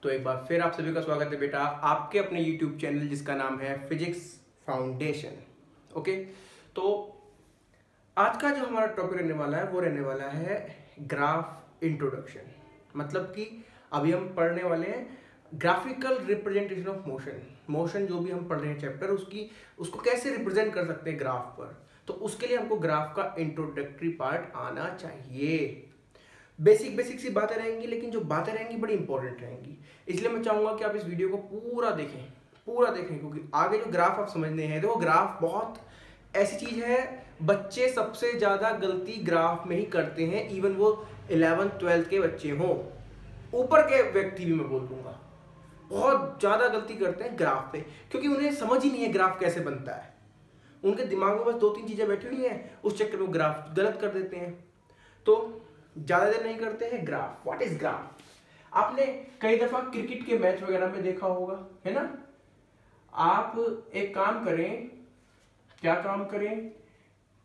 तो एक बार फिर आप सभी का स्वागत है बेटा आपके अपने YouTube चैनल जिसका नाम है फिजिक्स फाउंडेशन। ओके, तो आज का जो हमारा टॉपिक रहने वाला है वो रहने वाला है ग्राफ इंट्रोडक्शन। मतलब कि अभी हम पढ़ने वाले हैं ग्राफिकल रिप्रेजेंटेशन ऑफ मोशन जो भी हम पढ़ रहे हैं चैप्टर उसको कैसे रिप्रेजेंट कर सकते हैं ग्राफ पर। तो उसके लिए हमको ग्राफ का इंट्रोडक्टरी पार्ट आना चाहिए। बेसिक सी बातें रहेंगी, लेकिन जो बातें रहेंगी बड़ी इंपॉर्टेंट रहेंगी। इसलिए मैं चाहूंगा कि आप इस वीडियो को पूरा देखें क्योंकि आगे जो ग्राफ आप समझने हैं तो वो ग्राफ बहुत ऐसी चीज है, बच्चे सबसे ज्यादा गलती ग्राफ में ही करते हैं। इवन वो 11th-12th के बच्चे हों, ऊपर के व्यक्ति भी मैं बोल दूंगा, बहुत ज्यादा गलती करते हैं ग्राफ पे, क्योंकि उन्हें समझ ही नहीं है ग्राफ कैसे बनता है। उनके दिमाग में बस 2-3 चीजें बैठी हुई हैं, उस चक्कर में ग्राफ गलत कर देते हैं। तो ज्यादा देर नहीं करते हैं। Graph, what is graph? आपने कई दफा क्रिकेट के मैच वगैरह में देखा होगा, है ना। आप एक काम करें, क्या काम करें,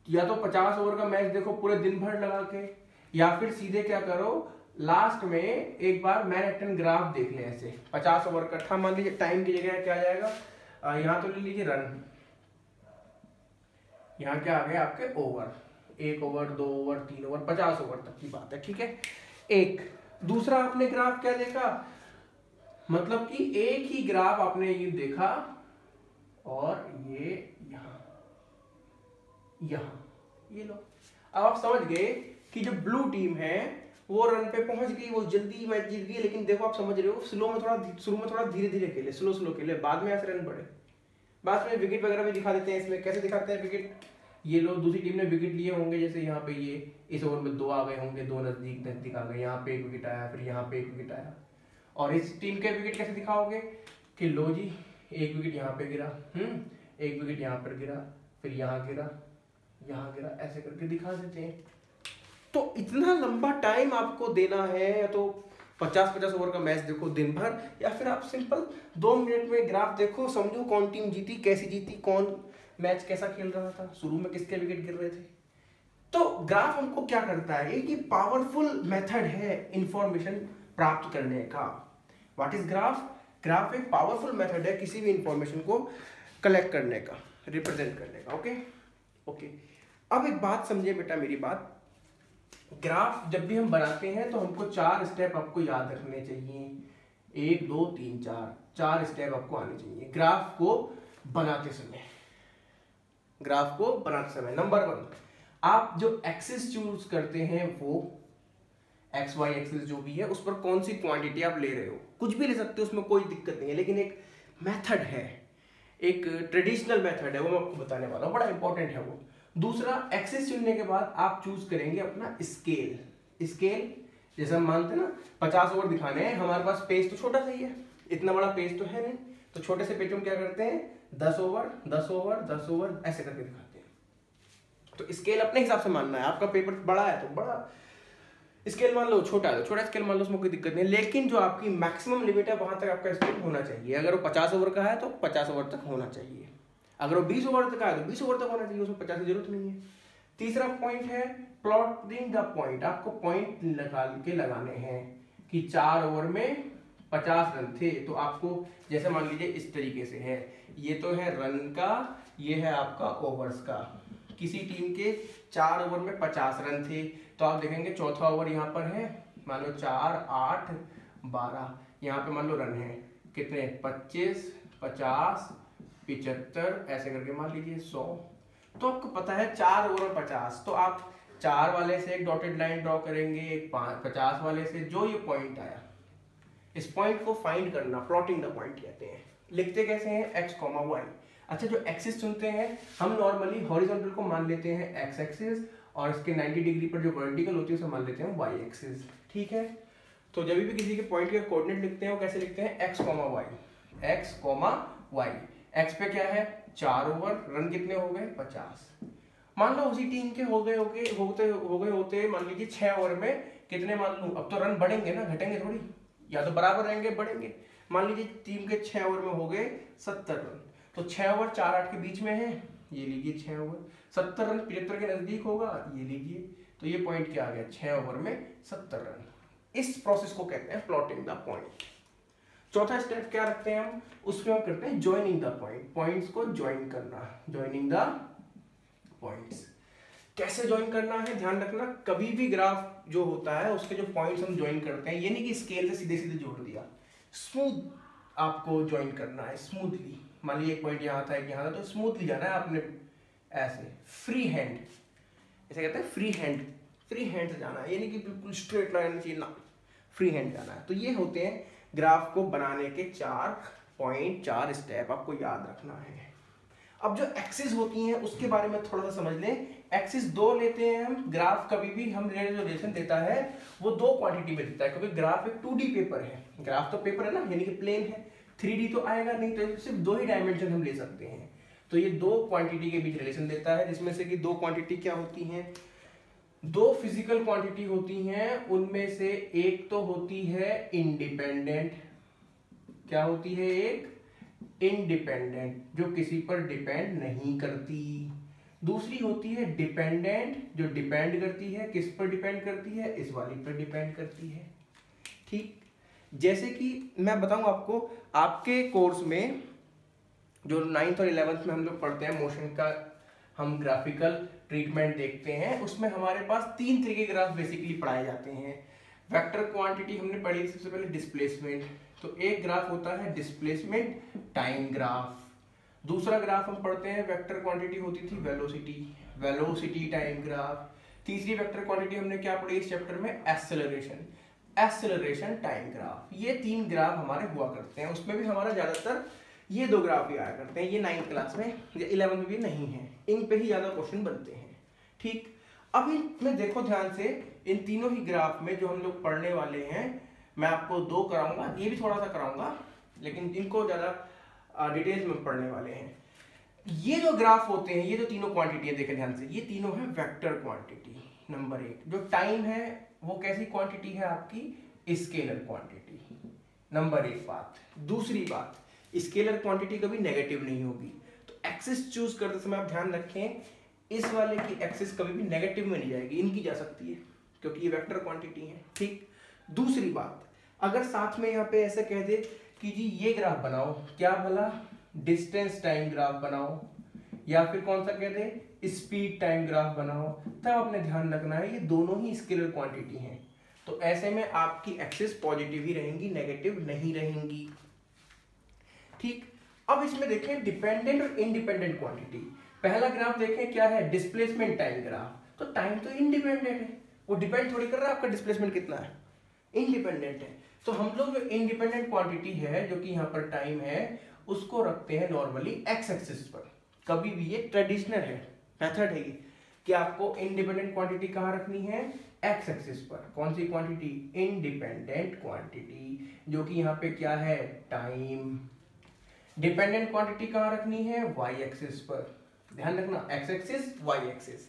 या तो 50 ओवर का मैच देखो पूरे दिन भर लगा के, या फिर सीधे क्या करो, लास्ट में एक बार मैनहट्टन ग्राफ देख लें। ऐसे 50 ओवर इकट्ठा मान लीजिए, टाइम की जगह क्या आ जाएगा, यहां तो ले लीजिए रन, यहां क्या आ गया आपके over, 1 over 2 over 3 over 50 over तक की बात है, ठीक है। एक दूसरा आपने ग्राफ क्या देखा, मतलब कि एक ही ग्राफ आपने ये देखा और ये यहां ये लो। अब आप समझ गए कि जो ब्लू टीम है वो रन पे पहुंच गई, वो जल्दी मैच जीत गई। लेकिन देखो आप समझ रहे हो, शुरू में थोड़ा धीरे धीरे खेले, स्लो खेले, बाद में ऐसे रन बढ़े। बाद में विकेट वगैरह भी दिखा देते हैं। इसमें कैसे दिखाते हैं विकेट, ये लोग दूसरी टीम ने विकेट लिए होंगे, जैसे यहाँ पे ये इस ओवर में 2 आ गए होंगे, 2 नजदीक आ गए, यहाँ पे 1 विकेट आया, फिर यहाँ पे 1 विकेट आया। और इस टीम के विकेट कैसे दिखाओगे कि लो जी 1 विकेट यहाँ पे गिरा, 1 विकेट यहाँ पर गिरा, फिर यहाँ गिरा, ऐसे करके दिखा देते हैं। तो इतना लंबा टाइम आपको देना है, या तो 50 ओवर का मैच देखो दिन भर, या फिर आप सिंपल 2 मिनट में ग्राफ देखो, समझो कौन टीम जीती, कैसी जीती, कौन मैच कैसा खेल रहा था, शुरू में किसके विकेट गिर रहे थे। तो ग्राफ हमको क्या करता है, एक पावरफुल मेथड है इंफॉर्मेशन प्राप्त करने का। What is graph? ग्राफ एक पावरफुल मेथड है किसी भी इंफॉर्मेशन को कलेक्ट करने का, रिप्रेजेंट करने का। ओके, अब एक बात समझिए बेटा, मेरी बात। ग्राफ जब भी हम बनाते हैं तो हमको 4 स्टेप आपको याद रखने चाहिए। 1 2 3 4 स्टेप आपको आने चाहिए ग्राफ को बनाते समय। नंबर 1, आप जो एक्सिस चूज करते हैं वो एक्स वाई एक्सिस जो भी है, उस पर कौन सी क्वांटिटी आप ले रहे हो, कुछ भी ले सकते हो, उसमें कोई दिक्कत नहीं है। लेकिन एक मेथड है, एक ट्रेडिशनल मेथड है, वो मैं आपको बताने वाला हूँ, बड़ा इंपॉर्टेंट है वो। दूसरा, एक्सिस चुनने के बाद आप चूज करेंगे अपना स्केल। जैसे हम मानते हैं ना 50 ओवर दिखाने हैं, हमारे पास पेज तो छोटा सा ही है, इतना बड़ा पेज तो है नहीं, तो छोटे से पेज में क्या करते हैं, 10 ओवर ऐसे करके दिखाते हैं। तो स्केल अपने हिसाब से मानना है। आपका पेपर बड़ा है तो बड़ा स्केल मान लो, छोटा है तो छोटा स्केल मान लो, उसमें कोई दिक्कत नहीं। लेकिन जो आपकी मैक्सिमम लिमिट है वहां तक आपका स्केल होना चाहिए। अगर वो 50 ओवर का है तो 50 ओवर तक होना चाहिए। अगर वो 20 ओवर तक है तो 20 ओवर तक होना चाहिए, उसमें 50 की जरूरत नहीं है। तीसरा पॉइंट है प्लॉटिंग द पॉइंट। आपको पॉइंट निकाल के लगाने हैं कि 4 ओवर में 50 रन थे, तो आपको जैसे मान लीजिए इस तरीके से है, ये तो है रन का, ये है आपका ओवर्स का। किसी टीम के 4 ओवर में 50 रन थे, तो आप देखेंगे चौथा ओवर यहाँ पर है, मान लो 4 8 12, यहाँ पे मान लो रन है कितने, 25 50 75 ऐसे करके मान लीजिए 100। तो आपको पता है 4 ओवर में 50, तो आप 4 वाले से एक डॉटेड लाइन ड्रॉ करेंगे, एक 50 वाले से जो ये पॉइंट आया, इस पॉइंट को फाइंड करना, प्लॉटिंग द पॉइंट कहते हैं। लिखते कैसे हैं, x, y। अच्छा, जो एक्सिस चुनते हैं हम नॉर्मली हॉरिजॉन्टल को मान लेते हैं x एक्सिस, और इसके 90 डिग्री पर जो वर्टिकल होती है उसे मान लेते हैं y एक्सिस, ठीक है। तो जब भी किसी के पॉइंट के कोऑर्डिनेट लिखते हैं वो कैसे लिखते हैं, x, y। x पे क्या है 4 ओवर, रन कितने हो गए 50। मान लो उसी टीम के हो गए होते मान लीजिए 6 ओवर में कितने, मान लो अब तो रन बढ़ेंगे ना, घटेंगे थोड़ी, या तो बराबर रहेंगे बढ़ेंगे। मान लीजिए टीम के 6 ओवर में हो गए 70 रन, तो 6 ओवर 4 8 के बीच में है, ये लीजिए 6 ओवर 70 रन 75 के नजदीक होगा, ये लीजिए, तो ये पॉइंट क्या आ गया, 6 ओवर में 70 रन। इस प्रोसेस को कहते हैं प्लॉटिंग द पॉइंट। चौथा स्टेप क्या रखते हैं हम, उसमें हम करते हैं ज्वाइनिंग द पॉइंट, पॉइंट्स को ज्वाइन करना, ज्वाइनिंग द पॉइंट्स। कैसे ज्वाइन करना है ध्यान रखना, कभी भी ग्राफ जो होता है उसके जो पॉइंट्स हम ज्वाइन करते हैं, ये नहीं कि स्केल से सीधे सीधे जोड़ दिया, स्मूथ आपको ज्वाइन करना है, स्मूथली। मान लीजिए एक पॉइंट यहाँ था, एक यहाँ था, तो स्मूथली जाना है आपने, ऐसे फ्री हैंड, ऐसे कहते हैं फ्री हैंड, फ्री हैंड से जाना है, ये नहीं कि बिल्कुल स्ट्रेट लाइन चाहिए ना, फ्री हैंड जाना है। तो ये होते हैं ग्राफ को बनाने के 4 पॉइंट, 4 स्टेप आपको याद रखना है। अब जो एक्सिस होती हैं उसके बारे में थोड़ा सा समझ लें। एक्सिस 2 लेते हैं हम, ग्राफ कभी भी हम जो रिलेशन देता है वो 2 क्वांटिटी में देता है, क्योंकि ग्राफ एक 2D पेपर है, ग्राफ तो पेपर है ना, यानी कि प्लेन है, 3D तो आएगा नहीं, तो सिर्फ 2 ही डायमेंशन हम ले सकते हैं। तो ये 2 क्वांटिटी के बीच रिलेशन देता है, जिसमें से कि 2 क्वांटिटी क्या होती हैं, 2 फिजिकल क्वांटिटी होती हैं, उनमें से एक तो होती है इंडिपेंडेंट, क्या होती है, एक इंडिपेंडेंट जो किसी पर डिपेंड नहीं करती, दूसरी होती है डिपेंडेंट जो डिपेंड करती है, किस पर डिपेंड करती है, इस वाली पर डिपेंड करती है। ठीक, जैसे कि मैं बताऊं आपको, आपके कोर्स में जो 9th और 11th में हम लोग पढ़ते हैं मोशन का, हम ग्राफिकल ट्रीटमेंट देखते हैं, उसमें हमारे पास 3 तरीके के ग्राफ बेसिकली पढ़ाए जाते हैं। वेक्टर क्वांटिटी हमने पढ़ी सबसे पहले, डिस्प्लेसमेंट, तो एक ग्राफ होता है डिस्प्लेसमेंट टाइम ग्राफ, दूसरा ग्राफ हम पढ़ते हैं वेक्टर क्वांटिटी होती थी वेलोसिटी, वेलोसिटी टाइम ग्राफ, तीसरी वेक्टर क्वांटिटी हमने क्या पढ़ी इस चैप्टर में, एक्सेलरेशन, एक्सेलरेशन टाइम ग्राफ। ये 3 ग्राफ हमारे हुआ करते हैं, उसमें भी हमारा ज्यादातर ये 2 ग्राफ ही आया करते हैं, ये 9th क्लास में या 11th में भी नहीं है, इन पे ही ज्यादा क्वेश्चन बनते हैं। ठीक, अब इनमें देखो ध्यान से, इन तीनों ही ग्राफ में जो हम लोग पढ़ने वाले हैं, मैं आपको 2 कराऊंगा, ये भी थोड़ा सा कराऊंगा, लेकिन इनको ज्यादा डिटेल्स में पढ़ने वाले हैं। ये जो ग्राफ होते हैं, ये जो तीनों क्वांटिटी है, देखें ध्यान से, ये तीनों है वेक्टर क्वांटिटी। नंबर 1 जो टाइम है वो कैसी क्वांटिटी है आपकी, स्केलर क्वांटिटी, नंबर 1 बात। दूसरी बात, स्केलर क्वांटिटी कभी नेगेटिव नहीं होगी, तो एक्सिस चूज करते समय आप ध्यान रखें, इस वाले की एक्सिस कभी भी नेगेटिव में नहीं जाएगी, इनकी जा सकती है, क्योंकि ये वेक्टर क्वांटिटी है। ठीक, दूसरी बात, अगर साथ में यहाँ पे ऐसे कह दे कि जी ये ग्राफ बनाओ, क्या भला, डिस्टेंस टाइम ग्राफ बनाओ, या फिर कौन सा कह दे, स्पीड टाइम ग्राफ बनाओ, तब आपने ध्यान रखना है ये दोनों ही स्केलर क्वांटिटी हैं, तो ऐसे में आपकी एक्सिस पॉजिटिव ही रहेंगी, नेगेटिव नहीं रहेंगी। ठीक, अब इसमें देखें डिपेंडेंट और इंडिपेंडेंट क्वांटिटी। पहला ग्राफ देखें क्या है, डिस्प्लेसमेंट टाइम ग्राफ, तो टाइम तो इंडिपेंडेंट है, वो डिपेंड थोड़ी कर रहा है आपका डिस्प्लेसमेंट कितना है, इंडिपेंडेंट है। तो हम लोग जो इंडिपेंडेंट क्वांटिटी है, जो कि यहाँ पर टाइम है, उसको रखते हैं नॉर्मली एक्स एक्सिस पर। कभी भी ये ट्रेडिशनल है, मेथड है ये, कि आपको इंडिपेंडेंट क्वांटिटी कहाँ रखनी है, एक्स एक्सिस पर। कौन सी क्वांटिटी, इंडिपेंडेंट क्वांटिटी, जो कि यहाँ पे क्या है, टाइम। डिपेंडेंट क्वांटिटी कहाँ रखनी है, वाई एक्सिस पर, ध्यान रखना, एक्स एक्सिस वाई एक्सिस।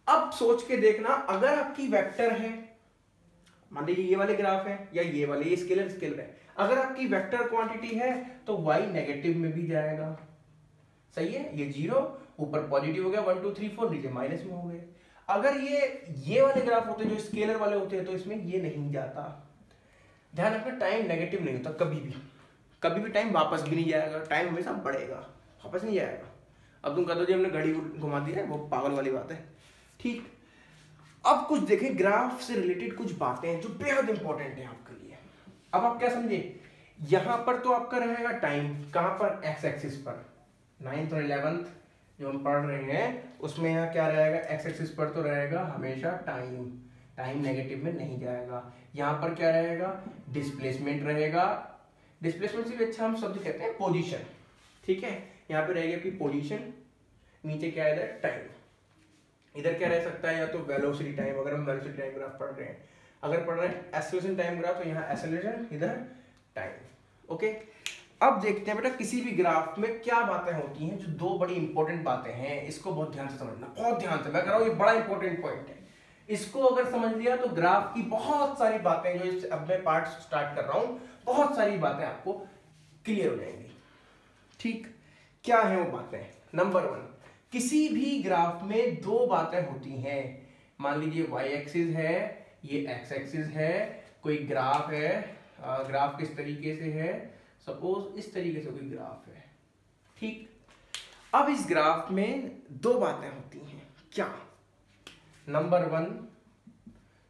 अब सोच के देखना, अगर आपकी वेक्टर है, मान लीजिए ये वाले ग्राफ है या ये वाले, ये स्केलर स्केलर है, अगर आपकी वेक्टर क्वांटिटी है तो y नेगेटिव में भी जाएगा, सही है, ये 0 ऊपर पॉजिटिव हो गया, 1 2 3 4 नीचे माइनस में हो गए। अगर ये वाले ग्राफ होते जो स्केलर वाले होते हैं तो इसमें ये नहीं जाता। ध्यान रखना, टाइम नेगेटिव नहीं होता कभी भी टाइम वापस भी नहीं जाएगा, टाइम हमेशा बढ़ेगा, वापस नहीं जाएगा। अब तुम कह दो जी हमने घड़ी घुमा दी है, वो पागल वाली बात है। ठीक, अब कुछ देखें ग्राफ से रिलेटेड कुछ बातें हैं जो बेहद इंपॉर्टेंट है आपके लिए। अब आप क्या समझे, यहां पर तो आपका रहेगा टाइम, कहां पर, एक्स एक्सिस पर। 9th और 11th जो हम पढ़ रहे हैं उसमें यहाँ क्या रहेगा, एक्स एक्सिस पर तो रहेगा हमेशा टाइम, टाइम नेगेटिव में नहीं जाएगा। यहाँ पर क्या रहेगा, डिस्प्लेसमेंट रहेगा, डिस्प्लेसमेंट से भी अच्छा हम शब्द कहते हैं पोजीशन। ठीक है, यहाँ पे रहेगी आपकी पोजीशन, नीचे क्या है, टाइम। इधर क्या रह सकता है, या तो वेलोसिटी टाइम, अगर हम वेलोसिटी टाइम ग्राफ पढ़ रहे हैं, अगर पढ़ रहे हैं एक्सेलरेशन टाइम ग्राफ, तो यहाँ एक्सेलरेशन, इधर टाइम। ओके, अब देखते हैं बेटा किसी भी ग्राफ में क्या बातें होती हैं, जो 2 बड़ी इंपॉर्टेंट बातें हैं, इसको बहुत ध्यान से समझना, बहुत ध्यान से, मैं कह रहा हूँ ये बड़ा इंपॉर्टेंट पॉइंट है। इसको अगर समझ लिया तो ग्राफ की बहुत सारी बातें, जो अब मैं पार्ट स्टार्ट कर रहा हूँ, बहुत सारी बातें आपको क्लियर हो जाएंगी। ठीक, क्या है वो बातें, नंबर 1, किसी भी ग्राफ में 2 बातें होती हैं। मान लीजिए y एक्सिस है, ये x एक्सिस है, कोई ग्राफ है, ग्राफ किस तरीके से है, सपोज इस तरीके से कोई ग्राफ है, ठीक। अब इस ग्राफ में दो बातें होती हैं, क्या? नंबर 1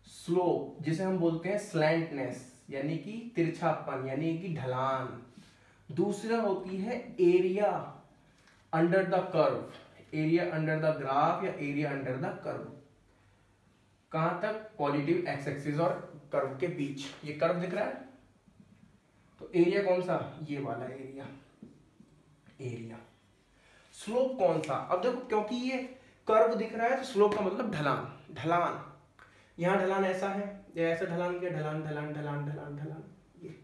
स्लोप, जिसे हम बोलते हैं स्लैंटनेस, यानी कि तिरछापन, यानी कि ढलान। दूसरा होती है area under the curve, area under the graph या एरिया अंडर द कर्व। कहां तक? पॉजिटिव एक्स एक्सिस और कर्व के बीच। ये कर्व दिख रहा है, तो एरिया कौन सा? ये वाला एरिया, एरिया। स्लोप कौन सा? अब देखो, क्योंकि ये कर्व दिख रहा है तो स्लोप का मतलब ढलान, ढलान। यहां ढलान ऐसा है, या ऐसा ढलान, क्या ढलान, ढलान ढलान ढलान ढलान, ये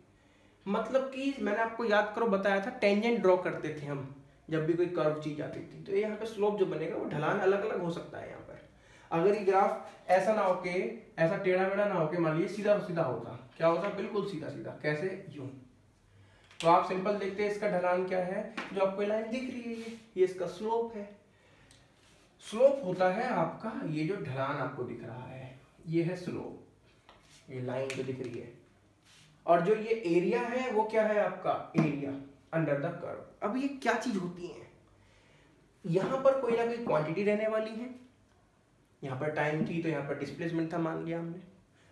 मतलब कि मैंने आपको याद करो बताया था, टेंजेंट ड्रॉ करते थे हम जब भी कोई कर्व चीज आती थी, तो यहाँ पे स्लोप जो बनेगा वो ढलान अलग अलग हो सकता है। यहाँ पर अगर ये ग्राफ ऐसा ना होके, ऐसा टेढ़ा मेढ़ा ना होके, मान लीजिए सीधा सीधा होता, क्या होता? बिल्कुल सीधा सीधा। कैसे? यूं। तो आप सिंपल देखते हैं इसका ढलान क्या है, जो आपको लाइन दिख रही है, ये इसका स्लोप है। स्लोप होता है आपका ये जो ढलान आपको दिख रहा है, ये है स्लोप, ये लाइन जो दिख रही है। और जो ये एरिया है वो क्या है आपका? Area under the curve. अब ये क्या चीज होती है? यहां पर कोई ना कोई क्वांटिटी रहने वाली है, यहाँ पर टाइम थी तो यहाँ पर डिस्प्लेसमेंट था, मान लिया हमने।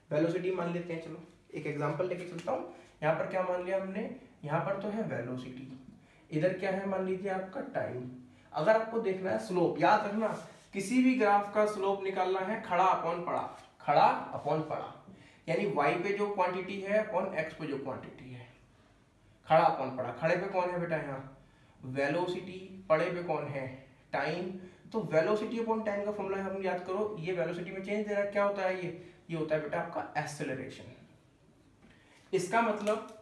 वेलोसिटी मान लेते हैं, चलो एक एग्जांपल लेके चलता हूँ। यहाँ पर क्या मान लिया हमने? यहाँ पर तो है वेलोसिटी, इधर क्या है मान लीजिए आपका टाइम। अगर आपको देखना है स्लोप, याद रखना किसी भी ग्राफ का स्लोप निकालना है खड़ा अपॉन पड़ा, खड़ा अपॉन पड़ा, यानी y पे जो क्वांटिटी है अपॉन x पे जो क्वांटिटी है, खड़ा अपॉन पड़ा। खड़े पे कौन है बेटा? यहाँ वेलोसिटी, पड़े पे कौन है? टाइम। तो वेलोसिटी अपॉन टाइम का फॉर्मूला हम याद करो, ये वेलोसिटी में चेंज दे रहा है, क्या होता है ये होता है बेटा आपका एक्सेलरेशन। इसका मतलब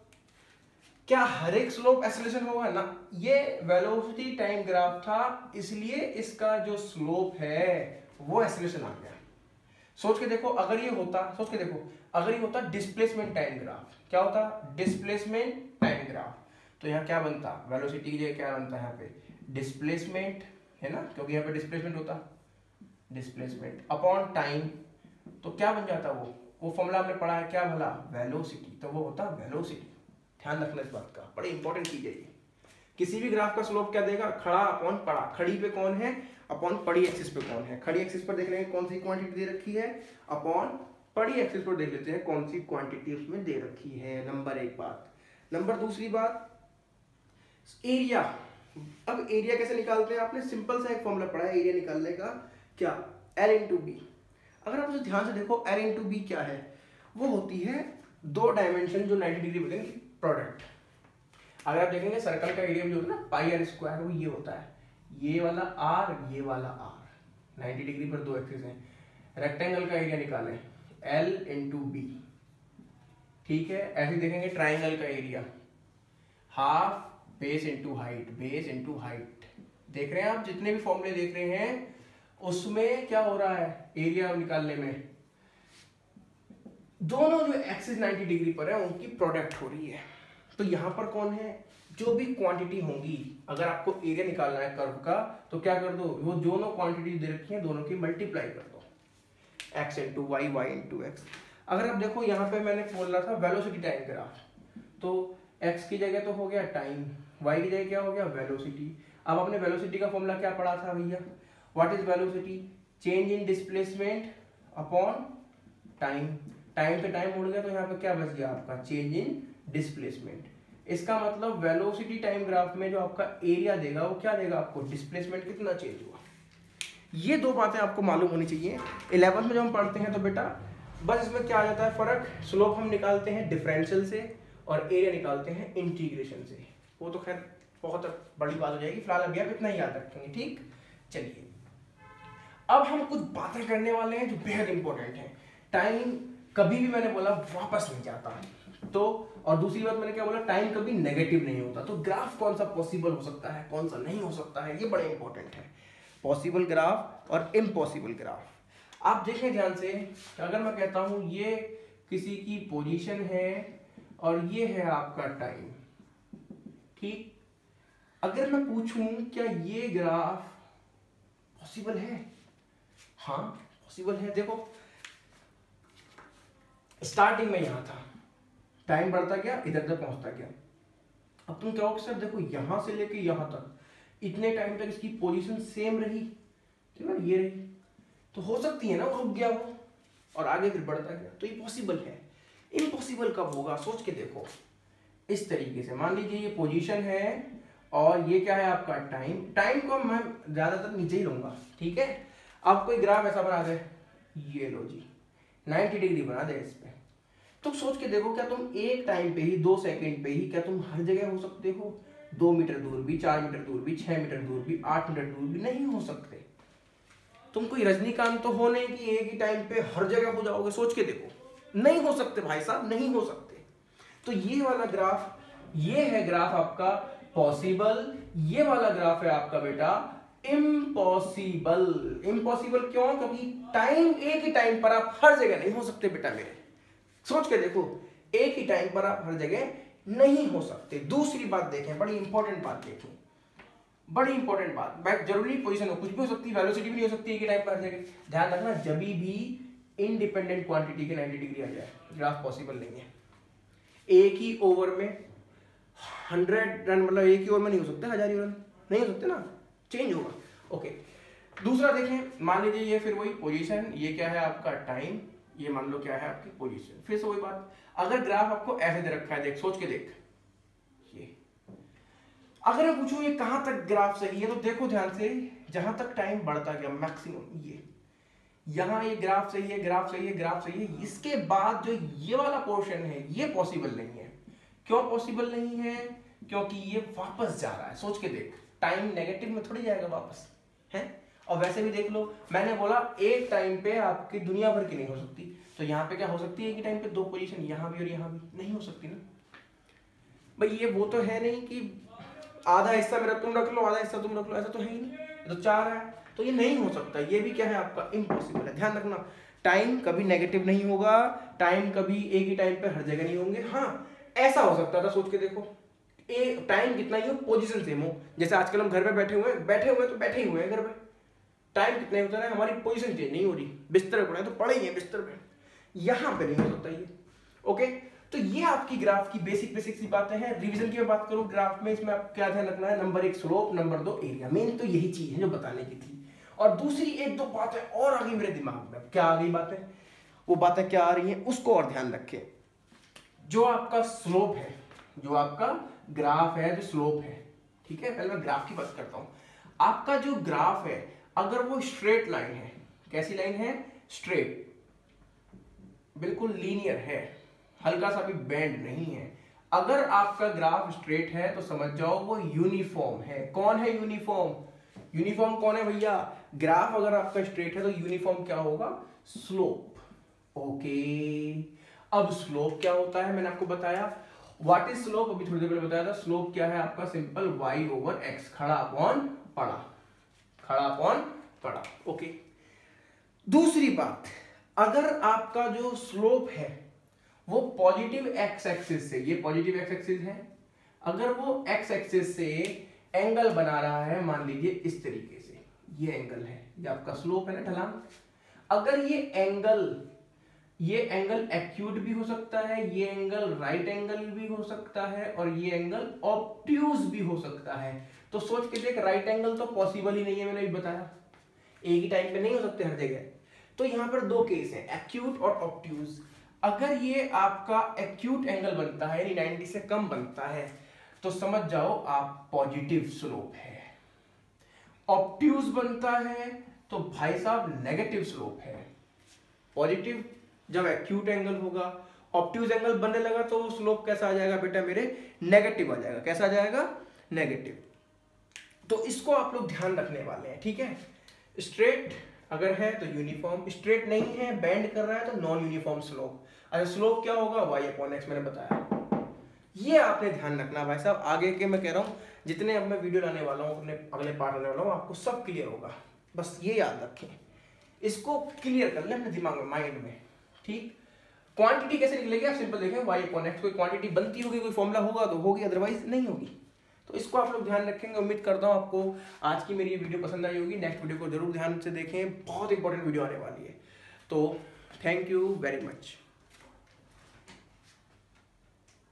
क्या हर एक स्लोप एक्सेलरेशन होगा ना? ये वेलोसिटी टाइम ग्राफ था, इसलिए इसका जो स्लोप है वो एक्सेलरेशन आ गया। सोच के देखो, अगर ये होता, सोच के देखो, अगर ये होता डिस्प्लेसमेंट टाइम ग्राफ, क्या होता? Displacement time graph. तो यहाँ क्या बनता? वेलोसिटी की जगह क्या बनता है यहाँ पे? डिस्प्लेसमेंट, है ना, क्योंकि यहाँ पे डिस्प्लेसमेंट होता, डिस्प्लेसमेंट अपॉन टाइम। तो क्या बन जाता? वो फॉर्मूला हमने पढ़ा है क्या भला? वेलोसिटी। तो वो होता वेलोसिटी। ध्यान रखना इस बात का, बड़ी इंपॉर्टेंट चीज है ये। किसी भी ग्राफ का स्लोप क्या देगा? खड़ा अपॉन पड़ा। खड़ी पे कौन है? अपॉन पड़ी एक्सिस पे कौन है? खड़ी एक्सिस पर देख लेंगे कौन सी क्वांटिटी दे रखी है, अपॉन पड़ी एक्सिस पर देख लेते हैं कौन सी क्वांटिटी उसमें दे रखी है। नंबर 1 बात। नंबर दूसरी बात, एरिया। अब एरिया कैसे निकालते हैं? आपने सिंपल सा एक फॉर्मूला पढ़ा है एरिया निकालने का, क्या? L into b. अगर आप उसे ध्यान से देखो, L इंटू बी क्या है? वो होती है दो डायमेंशन जो 90 डिग्री बनेंगे, प्रोडक्ट। अगर आप देखेंगे सर्कल का एरिया भी होता है ना, पाई आर स्क्वायर, वो ये होता है, ये वाला आर, ये वाला आर, 90 डिग्री पर दो एक्सिस हैं। रेक्टेंगल का एरिया निकालें, L इंटू बी, ठीक है। ऐसे देखेंगे ट्राइंगल का area, half base into height, base into height. देख रहे हैं आप, जितने भी फॉर्मूले देख रहे हैं उसमें क्या हो रहा है? एरिया निकालने में दोनों जो एक्सिस 90 डिग्री पर है उनकी प्रोडक्ट हो रही है। तो यहां पर कौन है? जो भी क्वांटिटी होंगी, अगर आपको एरिया निकालना है कर्व का, तो क्या कर दो? वो दोनों क्वांटिटी दे रखी है, दोनों की मल्टीप्लाई कर दो, x into y, y into x. अगर आप देखो यहाँ पे मैंने बोल रहा था वेलोसिटी टाइम ग्राफ, तो x की जगह तो हो गया टाइम, y की जगह क्या हो गया? वेलोसिटी। अब आपने वेलोसिटी का फॉर्मूला क्या पढ़ा था भैया? What is velocity? Change in displacement upon time. Time पे टाइम उड़ गया तो यहाँ पे क्या बच गया आपका? Change in displacement. इसका मतलब वेलोसिटी टाइम ग्राफ में जो आपका एरिया देगा वो क्या देगा आपको? डिस्प्लेसमेंट कितना चेंज हुआ। ये दो बातें आपको मालूम होनी चाहिए। 11th में जब हम पढ़ते हैं तो बेटा बस इसमें क्या आ जाता है फर्क? स्लोप हम निकालते हैं डिफरेंशियल से और एरिया निकालते हैं इंटीग्रेशन से। वो तो खैर बहुत बड़ी बात हो जाएगी, फिलहाल अभी आप इतना ही याद रखेंगे, ठीक। चलिए अब हम कुछ बातें करने वाले हैं जो बेहद इंपॉर्टेंट है। टाइम कभी भी मैंने बोला वापस नहीं जाता, तो और दूसरी बात मैंने क्या बोला? टाइम कभी नेगेटिव नहीं होता। तो ग्राफ कौन सा पॉसिबल हो सकता है, कौन सा नहीं हो सकता है, ये बड़ा इंपॉर्टेंट है। पॉसिबल ग्राफ और इम्पॉसिबल ग्राफ। आप देखें ध्यान से, अगर मैं कहता हूं ये किसी की पोजीशन है और ये है आपका टाइम, ठीक। अगर मैं पूछूं क्या ये ग्राफ पॉसिबल है? हाँ पॉसिबल है। देखो स्टार्टिंग में यहां था, टाइम बढ़ता गया, इधर तक पहुंचता गया। अब तुम कहोगे सर देखो यहाँ से लेके यहाँ तक इतने टाइम तक इसकी पोजीशन सेम रही, ठीक है ये रही, तो हो सकती है ना वो रुक गया वो और आगे फिर बढ़ता गया, तो ये पॉसिबल है। इम्पॉसिबल कब होगा, सोच के देखो। इस तरीके से मान लीजिए ये पोजीशन है और ये क्या है आपका टाइम, टाइम को मैं ज्यादातर नीचे ही लूंगा, ठीक है। अब कोई ग्राफ ऐसा बना दे, ये लो जी 90 डिग्री बना दे इस पे, तो सोच के देखो क्या तुम एक टाइम पे ही 2 सेकंड पे ही क्या तुम हर जगह हो सकते हो? 2 मीटर दूर भी, 4 मीटर दूर भी, 6 मीटर दूर भी, 8 मीटर दूर भी नहीं हो सकते। तुम कोई रजनीकांत तो हो नहीं कि एक ही टाइम पे हर जगह हो जाओगे, सोच के देखो, नहीं हो सकते भाई साहब, नहीं हो सकते। तो ये वाला ग्राफ, ये है ग्राफ आपका पॉसिबल, ये वाला ग्राफ है आपका बेटा इम्पॉसिबल। इम्पॉसिबल क्यों? क्योंकि टाइम, एक ही टाइम पर आप हर जगह नहीं हो सकते बेटा मेरे, सोच के देखो, एक ही टाइम पर आप हर जगह नहीं हो सकते। दूसरी बात देखें, बड़ी इंपॉर्टेंट बात देखें, बड़ी इंपॉर्टेंट बात, जरूरी पोजीशन हो, कुछ भी हो सकती है, वेलोसिटी भी नहीं हो सकती एक ही टाइम पर हर जगह। ध्यान रखना, जब भी इंडिपेंडेंट क्वांटिटी के 90 डिग्री आ जाए, ग्राफ पॉसिबल नहीं है। एक ही ओवर में 100 रन, मतलब एक ही ओवर में नहीं हो सकते, 1000 रन नहीं हो सकते ना, चेंज होगा। ओके, दूसरा देखें, मान लीजिए ये फिर वही पोजीशन, ये क्या है आपका टाइम, ये मान लो क्या है आपकी पोजीशन। फिर से वही बात, अगर ग्राफ आपको ऐसे दे रखा है, देख सोच के देख, ये अगर मैं पूछूं ये कहां तक ग्राफ सही है, तो देखो ध्यान से, जहां तक टाइम बढ़ता गया मैक्सिमम, ये यहां ये ग्राफ सही है, ग्राफ सही है, ग्राफ सही है। इसके बाद जो ये वाला पोर्शन है ये पॉसिबल नहीं है। क्यों पॉसिबल नहीं है? क्योंकि ये वापस जा रहा है, सोच के देख, टाइम नेगेटिव में थोड़ी जाएगा वापस, है। और वैसे भी देख लो, मैंने बोला एक टाइम पे आपकी दुनिया भर की नहीं हो सकती, तो यहाँ पे क्या हो सकती है कि टाइम पे 2 पोजीशन, यहाँ भी और यहाँ भी नहीं हो सकती ना भाई। ये वो तो है नहीं कि आधा हिस्सा मेरा तुम रख लो, आधा हिस्सा तुम रख लो, ऐसा तो है ही नहीं, ये तो 4 है, तो ये नहीं हो सकता। ये भी क्या है आपका इम्पॉसिबल है। ध्यान रखना, टाइम कभी नेगेटिव नहीं होगा, टाइम कभी एक ही टाइम पे हर जगह नहीं होंगे। हाँ, ऐसा हो सकता था, सोच के देखो, टाइम कितना ही हो, पोजीशन सेम हो, जैसे आजकल हम घर पे बैठे हुए तो बैठे ही हुए हैं घर पे, टाइम कितना होता है, हमारी पोजीशन चेंज नहीं हो रही, बिस्तर पे पड़े तो पड़े ही है बिस्तर पे, यहाँ पे नहीं हो सकता ये। ओके, तो ये आपकी ग्राफ की बेसिक सी बातें हैं। रिवीजन की मैं बात करूं ग्राफ में, इसमें आपको क्या ध्यान रखना है, number 1 slope, number 2 area, main तो यही चीज है जो बताने की थी। और दूसरी 1-2 बातें और आ गई मेरे दिमाग में, क्या आ गई बातें, वो बातें क्या आ रही हैं उसको और ध्यान रखें। जो आपका स्लोप है, जो आपका ग्राफ है, जो स्लोप है, ठीक है, पहले मैं ग्राफ की बात करता हूं। आपका जो ग्राफ है अगर वो स्ट्रेट लाइन है, कैसी लाइन है, स्ट्रेट, बिल्कुल लीनियर है, हल्का सा भी बेंड नहीं है, अगर आपका ग्राफ स्ट्रेट है तो समझ जाओ वो यूनिफॉर्म है। कौन है यूनिफॉर्म? यूनिफॉर्म कौन है भैया? ग्राफ अगर आपका स्ट्रेट है तो यूनिफॉर्म क्या होगा? स्लोप। ओके, अब स्लोप क्या होता है मैंने आपको बताया, व्हाट इज स्लोप, अभी थोड़ी देर पहले बताया था। स्लोप क्या है आपका? सिंपल y/x, खड़ा अपॉन पड़ा, खड़ा अपॉन पड़ा। ओके, दूसरी बात, अगर आपका जो स्लोप है वो पॉजिटिव एक्स एक्सिस से, ये पॉजिटिव एक्स एक्सिस है, अगर वो एक्स एक्सिस से एंगल बना रहा है, मान लीजिए इस तरीके से, ये एंगल है, ये आपका स्लोप है ना, ढलान। अगर ये एंगल एक्यूट भी हो सकता है, ये एंगल राइट एंगल भी हो सकता है, और ये एंगल ऑब्ट्यूज भी हो सकता है। तो सोच के देख, राइट एंगल तो पॉसिबल ही नहीं है, मैंने भी बताया, एक ही टाइम पे नहीं हो सकते हर जगह। तो यहां पर 2 केस हैं, एक्यूट और ऑब्ट्यूज। अगर ये आपका एक्यूट एंगल बनता है, यानी 90 से कम बनता है, तो समझ जाओ आप पॉजिटिव स्लोप है। ऑब्ट्यूज बनता है तो भाई साहब नेगेटिव स्लोप है। पॉजिटिव जब एक्यूट एंगल होगा, ऑब्ट्यूज एंगल बनने लगा तो स्लोप कैसा आ जाएगा बेटा मेरे? नेगेटिव आ जाएगा। कैसा आ जाएगा? नेगेटिव। तो इसको आप लोग ध्यान रखने वाले हैं, ठीक है। स्ट्रेट अगर है तो यूनिफॉर्म, स्ट्रेट नहीं है, बेंड कर रहा है तो नॉन यूनिफॉर्म स्लोप। अच्छा, स्लोप क्या होगा? y/x, मैंने बताया। ये आपने ध्यान रखना भाई साहब। आगे के मैं कह रहा हूं, जितने अब मैं वीडियो लाने वाला हूं, अपने अगले पार्ट लाने वाला हूं, आपको सब क्लियर होगा। बस ये याद रखें, इसको क्लियर कर लें अपने दिमाग में, माइंड में, ठीक। क्वांटिटी कैसे निकलेगी? आप सिंपल देखें, y/x, कोई क्वांटिटी बनती होगी, कोई फॉर्मूला होगा तो होगी, अदरवाइज नहीं होगी। तो इसको आप लोग ध्यान रखेंगे। उम्मीद करता हूं आपको आज की मेरी ये वीडियो पसंद आई होगी। नेक्स्ट वीडियो को जरूर ध्यान से देखें, बहुत इंपॉर्टेंट वीडियो आने वाली है। तो थैंक यू वेरी मच।